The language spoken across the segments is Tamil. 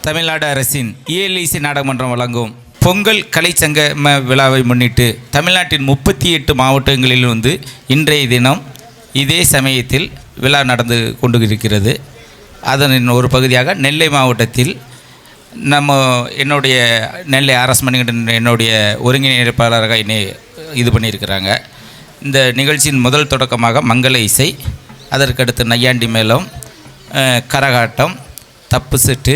தமிழ்நாடு அரசின் இஎல்இசி நாடகமன்றம் வழங்கும் பொங்கல் கலைச்சங்கம விழாவை முன்னிட்டு தமிழ்நாட்டின் 38 மாவட்டங்களில் இன்றைய தினம் இதே சமயத்தில் விழா நடந்து கொண்டு இருக்கிறது. அதன் ஒரு பகுதியாக நெல்லை மாவட்டத்தில் என்னுடைய நெல்லை அரசு மணிகண்டன் என்னுடைய ஒருங்கிணைப்பாளராக இது பண்ணியிருக்கிறாங்க. இந்த நிகழ்ச்சியின் முதல் தொடக்கமாக மங்கள இசை, அதற்கடுத்து நையாண்டி மேளம், கரகாட்டம், தப்பு செட்டு,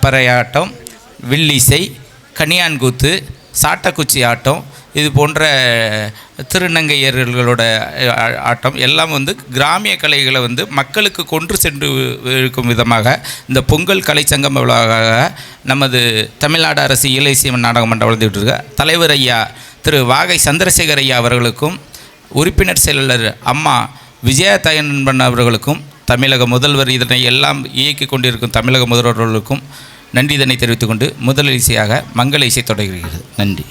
பறையாட்டம், வில்லிசை, கனியான்கூத்து, சாட்டக்குச்சி ஆட்டம், இது போன்ற திருநங்கையர்களோட ஆட்டம் எல்லாம் கிராமிய கலைகளை மக்களுக்கு கொன்று சென்று இருக்கும் விதமாக இந்த பொங்கல் கலைச்சங்கம் விழாவாக நமது தமிழ்நாடு அரசு இஎல்இசி நாடகமன்றம் வளர்ந்துகிட்டு இருக்க தலைவர் ஐயா திரு வாகை சந்திரசேகர் ஐயா அவர்களுக்கும், உறுப்பினர் செயலாளர் அம்மா விஜயா தாயன்பன் அவர்களுக்கும், தமிழக முதல்வர் இதனை எல்லாம் இயக்கி கொண்டிருக்கும் தமிழக முதல்வர்களுக்கும் நன்றி இதனை தெரிவித்துக்கொண்டு முதல் இசையாக மங்கள இசை தொடங்குகிறது. நன்றி.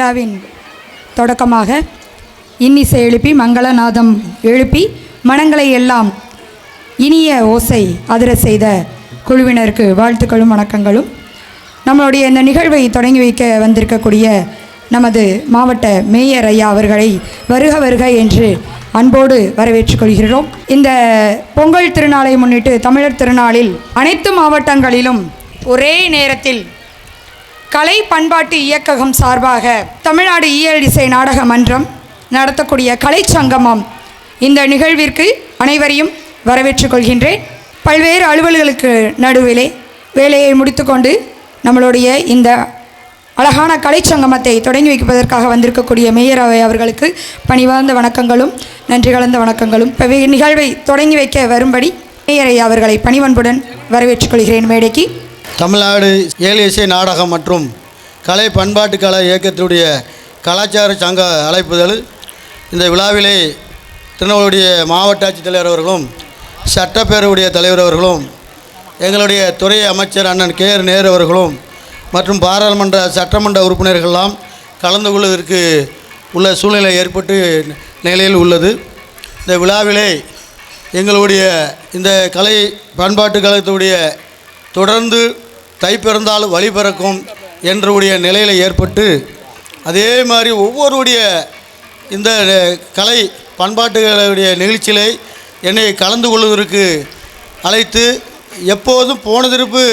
விழாவின் தொடக்கமாக இன்னிசை எழுப்பி மங்களநாதம் எழுப்பி மனங்களை எல்லாம் இனிய ஓசை அதிர செய்த குழுவினருக்கு வாழ்த்துக்களும் வணக்கங்களும். நம்மளுடைய இந்த நிகழ்வை தொடங்கி வைக்க வந்திருக்கக்கூடிய நமது மாவட்ட மேயர் ஐயா அவர்களை வருக வருக என்று அன்போடு வரவேற்றுக் கொள்கிறோம். இந்த பொங்கல் திருநாளை முன்னிட்டு தமிழர் திருநாளில் அனைத்து மாவட்டங்களிலும் ஒரே நேரத்தில் கலை பண்பாட்டு இயக்ககம் சார்பாக தமிழ்நாடு இயல் இசை நாடக மன்றம் நடத்தக்கூடிய கலை சங்கமம் இந்த நிகழ்விற்கு அனைவரையும் வரவேற்றுக் கொள்கின்றேன். பல்வேறு அலுவல்களுக்கு நடுவிலே வேலையை முடித்துக்கொண்டு நம்மளுடைய இந்த அழகான கலை சங்கமத்தை தொடங்கி வைப்பதற்காக வந்திருக்கக்கூடிய மேயர் அவர்களுக்கு பணிவார்ந்த வணக்கங்களும் நன்றி கலந்த வணக்கங்களும். இப்போ நிகழ்வை தொடங்கி வைக்க வரும்படி மேயர் அவர்களை பணிவன்புடன் வரவேற்றுக் கொள்கிறேன் மேடைக்கு. தமிழ்நாடு இயல் இசை நாடகம் மற்றும் கலை பண்பாட்டு கலை இயக்கத்தினுடைய கலாச்சார சங்க அழைப்புதல் இந்த விழாவிலே திருநெல்வேலியுடைய மாவட்ட ஆட்சித்தலைவர் அவர்களும் சட்டப்பேரவையுடைய தலைவர் அவர்களும் எங்களுடைய துறை அமைச்சர் அண்ணன் கே ஆர் நேரு அவர்களும் மற்றும் பாராளுமன்ற சட்டமன்ற உறுப்பினர்களெல்லாம் கலந்து கொள்வதற்கு உள்ள சூழ்நிலை ஏற்பட்டு நிலையில் உள்ளது. இந்த விழாவிலே எங்களுடைய இந்த கலை பண்பாட்டு கழகத்துடைய தொடர்ந்து தைப்பிறந்தால் வழி பிறக்கும் என்றுடைய நிலையில் ஏற்பட்டு அதே மாதிரி ஒவ்வொருடைய இந்த கலை பண்பாட்டுகளுடைய நிகழ்ச்சியிலே என்னை கலந்து கொள்வதற்கு அழைத்து எப்போதும் போன திருப்பு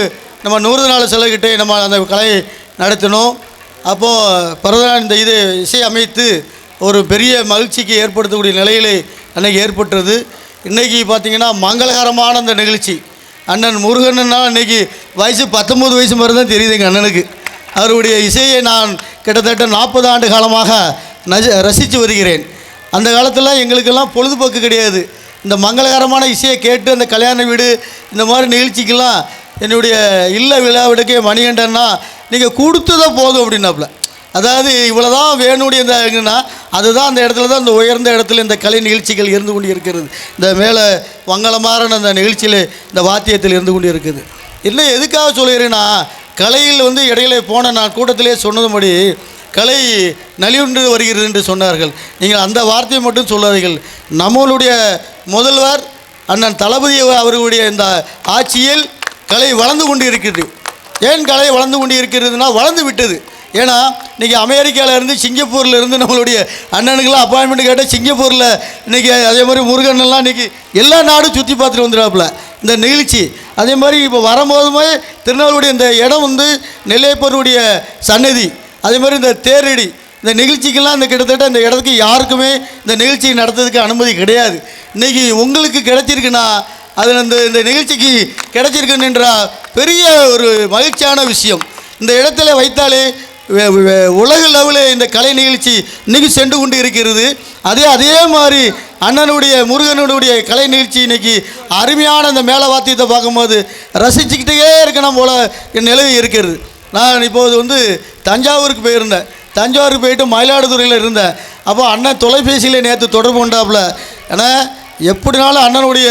நம்ம 100 நாள் செலவுகிட்டே நம்ம அந்த கலை நடத்தினோம். அப்போது பிரதான இந்த இது இசை அமைத்து ஒரு பெரிய மகிழ்ச்சிக்கு ஏற்படுத்தக்கூடிய நிலையிலே அன்றைக்கி ஏற்பட்டுறது. இன்றைக்கி பார்த்திங்கன்னா மங்களகரமான அந்த நிகழ்ச்சி அண்ணன் முருகன்னா இன்றைக்கி வயசு 19 வயசு மாதிரி தான் தெரியுது எங்கள் அண்ணனுக்கு. அவருடைய இசையை நான் கிட்டத்தட்ட 40 ஆண்டு காலமாக ரசித்து வருகிறேன். அந்த காலத்தில் எங்களுக்கெல்லாம் பொழுதுபோக்கு கிடையாது. இந்த மங்களகரமான இசையை கேட்டு அந்த கல்யாண வீடு இந்த மாதிரி நிகழ்ச்சிக்கெல்லாம் என்னுடைய இல்ல விழாவிடுக்கே மணிகண்டன்னா நீங்கள் கொடுத்ததோ போதும் அப்படின்னாப்புல. அதாவது இவ்வளோதான் வேணுடைய இந்த அதுதான் அந்த இடத்துல தான் இந்த உயர்ந்த இடத்துல இந்த கலை நிகழ்ச்சிகள் இருந்து கொண்டு இருக்கிறது. இந்த மேலே மங்களமான அந்த நிகழ்ச்சியில் இந்த வாத்தியத்தில் இருந்து கொண்டு இருக்குது. இல்லை எதுக்காக சொல்கிறேன்னா கலையில் இடையில போன நான் கூட்டத்திலே சொன்னதுபடி கலை நலிவுண்டு வருகிறது என்று சொன்னார்கள். நீங்கள் அந்த வார்த்தையை மட்டும் சொல்லாதீர்கள். நம்மளுடைய முதல்வர் அண்ணன் தளபதி அவர்களுடைய இந்த ஆட்சியில் கலை வளர்ந்து கொண்டு இருக்கிறது. ஏன் கலை வளர்ந்து கொண்டு இருக்கிறதுனா வளர்ந்து விட்டது. ஏன்னா இன்றைக்கி அமெரிக்காவிலேருந்து சிங்கப்பூர்லேருந்து நம்மளுடைய அண்ணனுக்கெல்லாம் அப்பாயின்மெண்ட் கேட்டால் சிங்கப்பூரில் இன்றைக்கி அதே மாதிரி முருகன்லாம் இன்றைக்கி எல்லா நாடும் சுற்றி பார்த்துட்டு வந்துடுறாப்புல இந்த நிகழ்ச்சி. அதே மாதிரி இப்போ வரும்போதுமே திருநெல்வேலியுடைய இந்த இடம் நெல்லையப்பருடைய சன்னதி, அதே மாதிரி இந்த தேரடி இந்த நிகழ்ச்சிக்கெல்லாம் இந்த கிட்டத்தட்ட இந்த இடத்துக்கு யாருக்குமே இந்த நிகழ்ச்சி நடத்துறதுக்கு அனுமதி கிடையாது. இன்றைக்கி உங்களுக்கு கிடைச்சிருக்குன்னா அது இந்த நிகழ்ச்சிக்கு கிடைச்சிருக்குன்ற பெரிய ஒரு மகிழ்ச்சியான விஷயம். இந்த இடத்துல வைத்தாலே உலக லெவலில் இந்த கலை நிகழ்ச்சி இன்றைக்கி சென்று கொண்டு இருக்கிறது. அதே மாதிரி அண்ணனுடைய முருகனுடைய கலை நிகழ்ச்சி இன்றைக்கி அருமையான இந்த மேல வாத்தியத்தை பார்க்கும்போது ரசிச்சுக்கிட்டே இருக்கணும் போல் என் நிலவி இருக்கிறது. நான் இப்போது தஞ்சாவூருக்கு போயிருந்தேன். தஞ்சாவூருக்கு போயிட்டு மயிலாடுதுறையில் இருந்தேன். அப்போ அண்ணன் தொலைபேசியில் நேற்று தொடர்பு கொண்டாப்புல. ஏன்னா எப்படினாலும் அண்ணனுடைய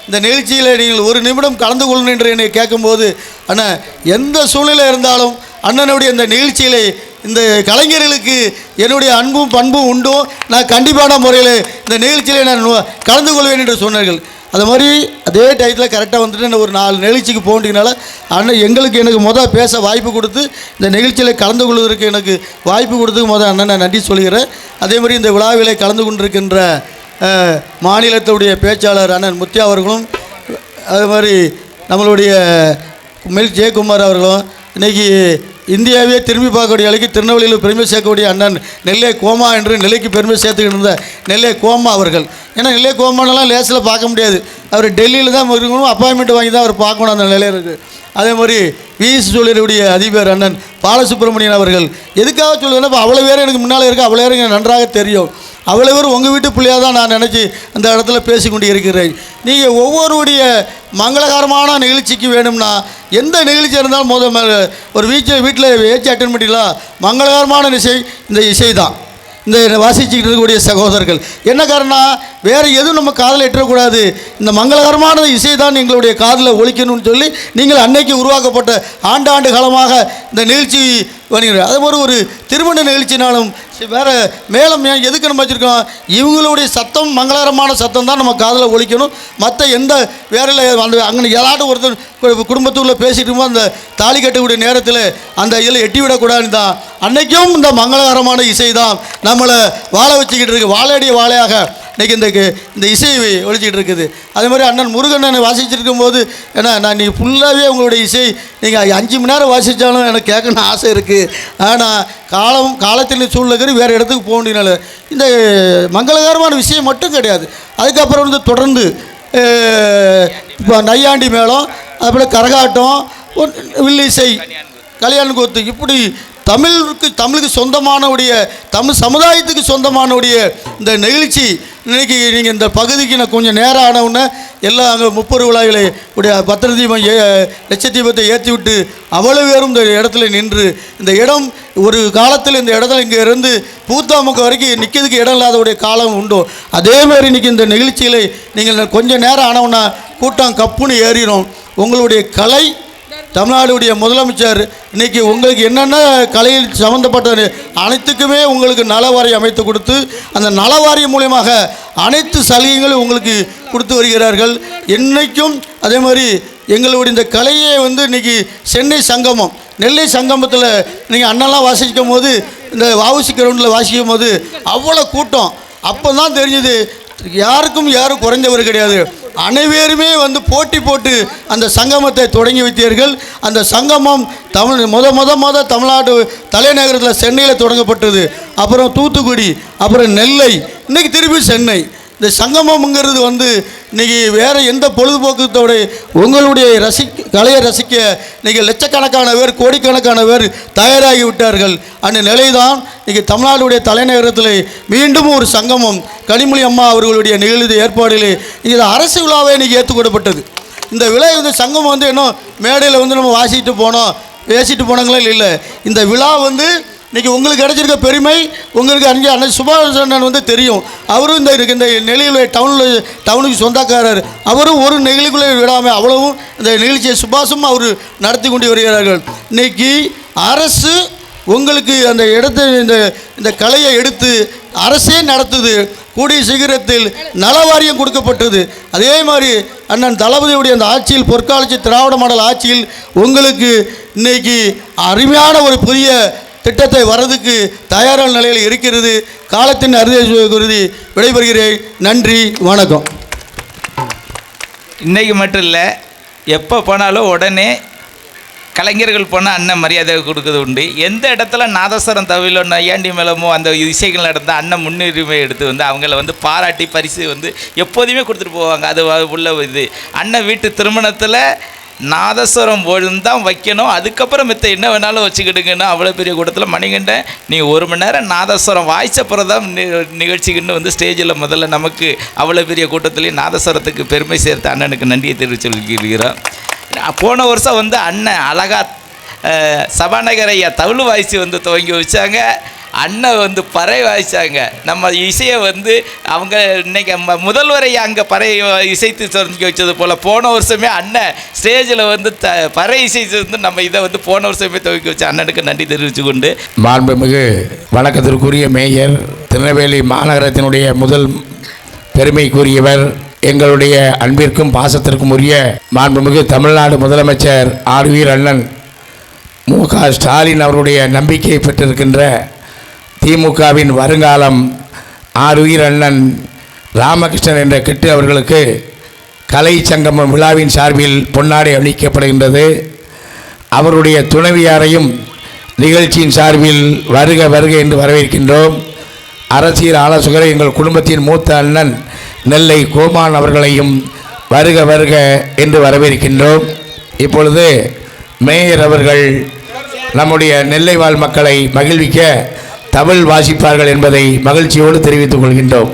இந்த நிகழ்ச்சியில் நீங்கள் ஒரு நிமிடம் கலந்து கொள்ளணும் என்று என்னை கேட்கும்போது அண்ணன் எந்த சூழ்நிலை இருந்தாலும் அண்ணனுடைய இந்த நிகழ்ச்சியில் இந்த கலைஞர்களுக்கு என்னுடைய அன்பும் பண்பும் உண்டும், நான் கண்டிப்பான முறையில் இந்த நிகழ்ச்சியில் நான் கலந்து கொள்வேன் என்று சொன்னார்கள். அது மாதிரி அதே டயத்தில் கரெக்டாக நான் ஒரு 4 நிகழ்ச்சிக்கு போன்றதுனால அண்ணன் எனக்கு பேச வாய்ப்பு கொடுத்து இந்த நிகழ்ச்சியில் கலந்து கொள்வதற்கு எனக்கு வாய்ப்பு கொடுத்து அண்ணன் நான் நன்றி சொல்கிறேன். அதே மாதிரி இந்த விழாவிலே கலந்து கொண்டிருக்கின்ற மாநிலத்துடைய பேச்சாளர் அண்ணன் முத்தியா அவர்களும், அது மாதிரி நம்மளுடைய ஜெயக்குமார் அவர்களும், இன்றைக்கி இந்தியாவே திரும்பி பார்க்கக்கூடிய அளவுக்கு திருநெல்வேலியில் பெருமை சேர்க்கக்கூடிய அண்ணன் நெல்லை கோமா என்று நெல்லைக்கு பெருமை சேர்த்துக்கிட்டு இருந்த நெல்லை கோமா அவர்கள். ஏன்னா நெல்லை கோமானெல்லாம் லேசில் பார்க்க முடியாது. அவர் டெல்லியில் தான் இருக்கணும், அப்பாயின்மெண்ட் வாங்கி தான் அவர் பார்க்கணும் அந்த நிலையில் இருக்குது. அதே மாதிரி விஎஸ் ஜுவல்லரியுடைய அதிபர் அண்ணன் பாலசுப்ரமணியன் அவர்கள். எதுக்காக சொல்லுதுன்னா இப்போ அவ்வளோ பேர் எனக்கு முன்னால் இருக்குது, அவ்வளோ பேர் எனக்கு நன்றாக தெரியும். அவ்வளோ பேர் உங்கள் வீட்டு பிள்ளையாக தான் நான் நினச்சி அந்த இடத்துல பேசிக்கொண்டு இருக்கிறேன். நீங்கள் ஒவ்வொருடைய மங்களகரமான நிகழ்ச்சிக்கு வேணும்னா எந்த நிகழ்ச்சி இருந்தாலும் ஒரு வீட்டில் ஏற்றி அட்டன் பண்ணிடலாம். மங்களகரமான இந்த இசை தான் இந்த வாசிச்சுக்கிட்டு இருக்கக்கூடிய சகோதரர்கள். என்ன காரணம், வேறு எதுவும் நம்ம காதில் எட்டக்கூடாது, இந்த மங்களகரமான இசை தான் எங்களுடைய காதில் ஒலிக்கணும்னு சொல்லி நீங்கள் அன்னைக்கு உருவாக்கப்பட்ட ஆண்டாண்டு காலமாக இந்த நிகழ்ச்சி வருகிறது. அதே மாதிரி ஒரு திருமண நிகழ்ச்சினாலும் வேறு மேலும் எதுக்கு நம்ம வச்சுருக்கோம், இவங்களுடைய சத்தம் மங்களகரமான சத்தம் தான் நம்ம காதில் ஒலிக்கணும். மற்ற எந்த வேறையில் அந்த அங்கே ஏதாட்டும் ஒருத்தர் குடும்பத்துக்குள்ளே பேசிகிட்டு இருக்கும்போது அந்த தாலி கட்டக்கூடிய நேரத்தில் அந்த இதில் எட்டி விடக்கூடாதுன்னு தான் அன்றைக்கும் இந்த மங்களகரமான இசை தான் நம்மளை வாழ வச்சுக்கிட்டு இருக்குது. வாழையடிய வாழையாக இன்றைக்கி இந்த இசை ஒழிச்சிக்கிட்டு இருக்குது. அதே மாதிரி அண்ணன் முருகன் வாசிச்சிருக்கும் போது ஏன்னா நான் நீங்கள் ஃபுல்லாகவே உங்களுடைய இசை நீங்கள் 5 மணி நேரம் வாசித்தாலும் எனக்கு கேட்கணும்னு ஆசை இருக்குது. ஆனால் காலத்தின் சூழ்நிலை வேறு இடத்துக்கு போக முடியனால இந்த மங்களகரமான விஷயம் மட்டும் கிடையாது. அதுக்கப்புறம் வந்து தொடர்ந்து இப்போ நையாண்டி மேளம், அதுபோல் கரகாட்டம், வில்லிசை, கல்யாண கூத்து, இப்படி தமிழுக்கு சொந்தமானவுடைய தமிழ் சமுதாயத்துக்கு சொந்தமானவுடைய இந்த நிகழ்ச்சி இன்றைக்கி நீங்கள் இந்த பகுதிக்கு நான் கொஞ்சம் நேரம் ஆனவுடனே எல்லாம் அங்கே 30 விழாக்களை உடைய பத்திர தீபம் லட்ச தீபத்தை ஏற்றி விட்டு அவ்வளவு பேரும் இந்த இடத்துல நின்று இந்த இடம் ஒரு காலத்தில் இந்த இடத்துல இங்கே இருந்து பூத்தாமுக்கு வரைக்கும் நிற்கிறதுக்கு இடம் இல்லாதவுடைய காலம் உண்டோ அதேமாதிரி இன்றைக்கி இந்த நிகழ்ச்சிகளை நீங்கள் கொஞ்சம் நேரம் ஆனவுன்னா கூட்டம் கப்புன்னு ஏறிடும். உங்களுடைய கலை தமிழ்நாடுடைய முதலமைச்சர் இன்றைக்கி உங்களுக்கு என்னென்ன கலையில் சம்மந்தப்பட்ட அனைத்துக்குமே உங்களுக்கு நலவாரியம் அமைத்து கொடுத்து அந்த நலவாரியம் மூலியமாக அனைத்து சலுகைகளும் உங்களுக்கு கொடுத்து வருகிறார்கள். என்றைக்கும் அதே மாதிரி எங்களுடைய இந்த கலையை வந்து இன்றைக்கி சென்னை சங்கமம், நெல்லை சங்கமத்தில் நீங்கள் அண்ணெல்லாம் வாசிக்கும் போது இந்த வஉசி கிரவுண்டில் வாசிக்கும் போது அவ்வளோ கூட்டம். அப்போ தான் தெரிஞ்சது யாரும் குறைந்தவர் கிடையாது. அனைவருமே வந்து போட்டி போட்டு அந்த சங்கமத்தை தொடங்கி வைத்தீர்கள். அந்த சங்கமம் முத தமிழ்நாடு தலைநகரத்தில் சென்னையில் தொடங்கப்பட்டது. அப்புறம் தூத்துக்குடி, அப்புறம் நெல்லை, இன்றைக்கி திருப்பி சென்னை. இந்த சங்கமம்ங்கிறது வந்து இன்றைக்கி வேறு எந்த பொழுதுபோக்கத்தோட உங்களுடைய கலையை ரசிக்க இன்றைக்கி லட்சக்கணக்கான பேர், கோடிக்கணக்கான பேர் தயாராகி விட்டார்கள். அந்த நிலைதான் இன்றைக்கி தமிழ்நாடுடைய தலைநகரத்தில் மீண்டும் ஒரு சங்கமம் கனிமொழி அம்மா அவர்களுடைய நிகழ்வு ஏற்பாடிலே இது அரசு விழாவே இன்றைக்கி ஏற்றுக்கொள்ளப்பட்டது. இந்த விழா வந்து சங்கமம் வந்து இன்னும் மேடையில் வந்து நம்ம வாசிட்டு போனோம் பேசிட்டு போனாங்களே இல்லை. இந்த விழா வந்து இன்றைக்கி உங்களுக்கு கிடைச்சிருக்க பெருமை உங்களுக்கு அண்ணன் சுபாஷ் அண்ணன் வந்து தெரியும். அவரும் இந்த நெல்லையில் டவுனுக்கு சொந்தக்காரர். அவரும் ஒரு நெகிழிக்குள்ளே விடாமல் அவ்வளவும் இந்த நிகழ்ச்சியை சுபாஷும் அவர் நடத்தி கொண்டு வருகிறார்கள். இன்றைக்கி அரசு உங்களுக்கு அந்த இடத்தை இந்த கலையை எடுத்து அரசே நடத்துது. கூடிய சீக்கிரத்தில் நலவாரியம் கொடுக்கப்பட்டது. அதே மாதிரி அண்ணன் தளபதியுடைய அந்த ஆட்சியில் பொற்காலச்சி திராவிட மாடல் ஆட்சியில் உங்களுக்கு இன்றைக்கி அருமையான ஒரு புதிய திட்டத்தை வரதுக்கு தயாரான நிலையில் இருக்கிறது. காலத்தின் அறுதி குருதி விடைபெறுகிறேன். நன்றி, வணக்கம். இன்றைக்கி மட்டும் இல்லை, எப்போ போனாலும் உடனே கலைஞர்கள் போனால் அண்ணன் மரியாதை கொடுக்குறது உண்டு. எந்த இடத்துல நாதஸ்வரம் தவிலோ நையாண்டி மேளமோ அந்த இசைகள் நடந்தால் அண்ணன் முன்னுரிமை எடுத்து வந்து அவங்கள வந்து பாராட்டி பரிசு வந்து எப்போதுமே கொடுத்துட்டு போவாங்க. அது உள்ள இது அண்ணன் வீட்டு திருமணத்தில் நாதஸ்வரம் தான் வைக்கணும். அதுக்கப்புறம் மித்த என்ன வேணாலும் வச்சுக்கிடுங்கன்னா அவ்வளோ பெரிய கூட்டத்தில் மணிகண்டன் நீ 1 மணி நேரம் நாதஸ்வரம் வாய்ச்சப்புறம் தான் நிகழ்ச்சிக்குன்னு வந்து ஸ்டேஜில் முதல்ல நமக்கு அவ்வளோ பெரிய கூட்டத்துலேயும் நாதஸ்வரத்துக்கு பெருமை சேர்த்து அண்ணனுக்கு நன்றியை தெரிவிச்சுக்கிறோம். போன வருஷம் வந்து அண்ணன் அழகா சபாநகர் ஐயா தவுளு வாய்ச்சி வந்து துவங்கி வச்சாங்க. அண்ணன் வந்து பறை வாய்ச்சாங்க. நம்ம இசையை வந்து அவங்க இன்னைக்கு முதல்வரை அங்கே பறை இசைத்து தொடங்கி வச்சது போல் போன வருஷமே அண்ணன் ஸ்டேஜில் வந்து பறை இசைத்து வந்து நம்ம இதை வந்து போன வருஷமே துவக்கி வச்ச அண்ணனுக்கு நன்றி தெரிவித்து கொண்டு மாண்புமிகு வணக்கத்திற்குரிய மேயர், திருநெல்வேலி மாநகரத்தினுடைய முதல் பெருமைக்குரியவர், எங்களுடைய அன்பிற்கும் பாசத்திற்கும் உரிய மாண்புமிகு தமிழ்நாடு முதலமைச்சர் ஆர்வீர் அண்ணன் மு.க. ஸ்டாலின் அவருடைய நம்பிக்கையை பெற்றிருக்கின்ற திமுகவின் வருங்காலம் ஆர்வீர் அண்ணன் ராமகிருஷ்ணன் என்ற கிட்டு அவர்களுக்கு கலை சங்கமம் விழாவின் சார்பில் பொன்னாடை அளிக்கப்படுகின்றது. அவருடைய துணைவியாரையும் நிகழ்ச்சியின் சார்பில் வருக வருக என்று வரவேற்கின்றோம். அரசியல் ஆலோசகரை எங்கள் குடும்பத்தின் மூத்த அண்ணன் நெல்லை கோமான் அவர்களையும் வருக வருக என்று வரவேற்கின்றோம். இப்பொழுது மேயர் அவர்கள் நம்முடைய நெல்லை வாழ் மக்களை மகிழ்விக்க தவில் வாசிப்பார்கள் என்பதை மகிழ்ச்சியோடு தெரிவித்துக் கொள்கின்றோம்.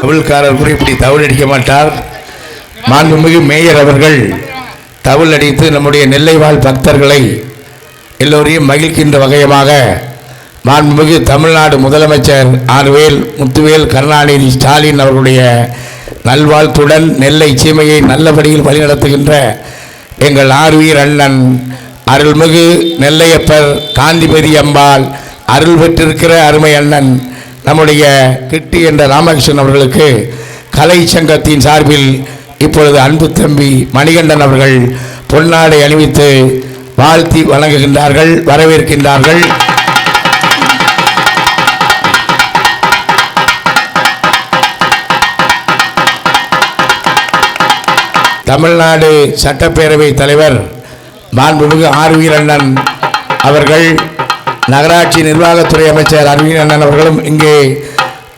தவிழ்காரர் கூட இப்படி தவிழ் அடிக்க மாட்டார். மாண்புமிகு மேயர் அவர்கள் தவிழ் அடித்து நம்முடைய நெல்லை வாழ் பக்தர்களை எல்லோரையும் மகிழ்கின்ற வகையமாக மாண்புமிகு தமிழ்நாடு முதலமைச்சர் ஆர்வேல் முத்துவேல் கருணாநிதி ஸ்டாலின் அவர்களுடைய நல்வாழ்த்துடன் நெல்லை சீமையை நல்லபடியில் வழிநடத்துகின்ற எங்கள் ஆர்வீர் அண்ணன் அருள்மிகு நெல்லையப்பர் காந்திபதி அம்பாள் அருள் பெற்றிருக்கிற அருமை அண்ணன் நம்முடைய கிட்டி என்ற ராமகிருஷ்ணன் அவர்களுக்கு கலை சங்கத்தின் சார்பில் இப்பொழுது அன்பு தம்பி மணிகண்டன் அவர்கள் பொன்னாடை அணிவித்து வாழ்த்தி வழங்குகின்றார்கள், வரவேற்கின்றார்கள். தமிழ்நாடு சட்டப்பேரவை தலைவர் மாண்புமிகு ஆர்வீர் அண்ணன் அவர்கள், நகராட்சி நிர்வாகத்துறை அமைச்சர் ஆர்வீர் அண்ணன் அவர்களும் இங்கே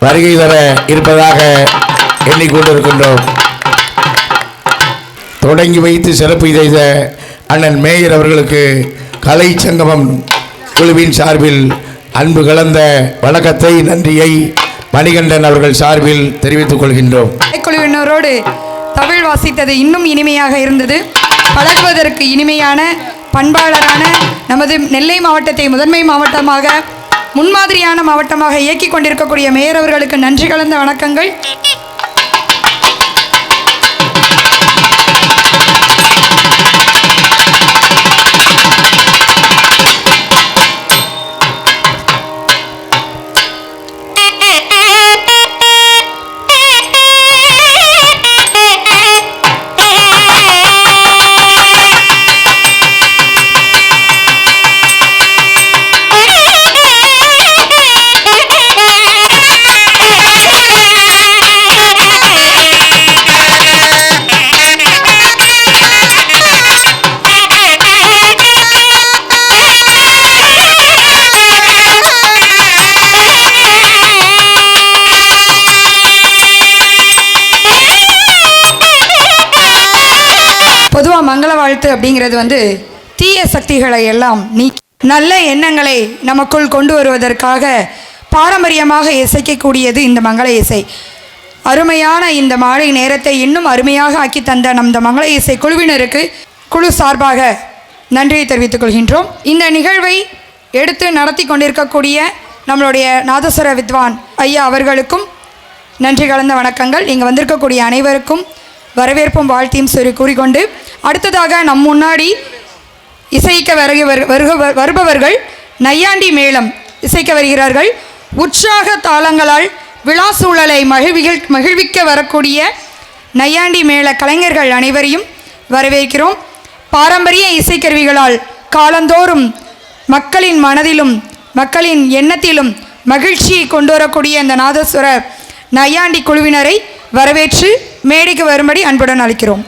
வருகை தர இருப்பதாக எண்ணிக்கொண்டிருக்கின்றோம். தொடங்கி வைத்து சிறப்பு செய்த அண்ணன் மேயர் அவர்களுக்கு கலை சங்கமம் குழுவின் சார்பில் அன்பு கலந்த வணக்கத்தை, நன்றியை மணிகண்டன் அவர்கள் சார்பில் தெரிவித்துக் கொள்கின்றோம். குழுவினரோடு தமிழ் வாசித்தது இன்னும் இனிமையாக இருந்தது. பழகுவதற்கு இனிமையான பண்பாளரான நமது நெல்லை மாவட்டத்தை முதன்மை மாவட்டமாக முன்மாதிரியான மாவட்டமாக இயக்கிக் கொண்டிருக்கக்கூடிய மேயர் அவர்களுக்கு நன்றி கலந்த வணக்கங்கள். பொதுவாக மங்கள வாழ்த்து அப்படிங்கிறது வந்து தீய சக்திகளை எல்லாம் நீக்கி நல்ல எண்ணங்களை நமக்குள் கொண்டு வருவதற்காக பாரம்பரியமாக இசைக்கக்கூடியது இந்த மங்கள இசை. அருமையான இந்த மாலை நேரத்தை இன்னும் அருமையாக ஆக்கி தந்த நம் மங்கள இசை குழுவினருக்கு குழு சார்பாக நன்றியை தெரிவித்துக் கொள்கின்றோம். இந்த நிகழ்வை எடுத்து நடத்தி கொண்டிருக்கக்கூடிய நம்மளுடைய நாதஸ்வர வித்வான் ஐயா அவர்களுக்கும் நன்றி கலந்த வணக்கங்கள். இங்கே வந்திருக்கக்கூடிய அனைவருக்கும் வரவேற்பும் வாழ்த்தையும் கூறிக்கொண்டு அடுத்ததாக நம் முன்னாடி இசைக்க வருபவர்கள் நையாண்டி மேளம் இசைக்க வருகிறார்கள். உற்சாக தாளங்களால் விழா சூழலை மகிழ்விக்க வரக்கூடிய நையாண்டி மேள கலைஞர்கள் அனைவரையும் வரவேற்கிறோம். பாரம்பரிய இசைக்கருவிகளால் காலந்தோறும் மக்களின் மனதிலும் மக்களின் எண்ணத்திலும் மகிழ்ச்சியை கொண்டு வரக்கூடிய இந்த நாதஸ்வர நையாண்டி குழுவினரை வரவேற்று மேடைக்கு வரும்படி அன்புடன் அழைக்கிறோம்.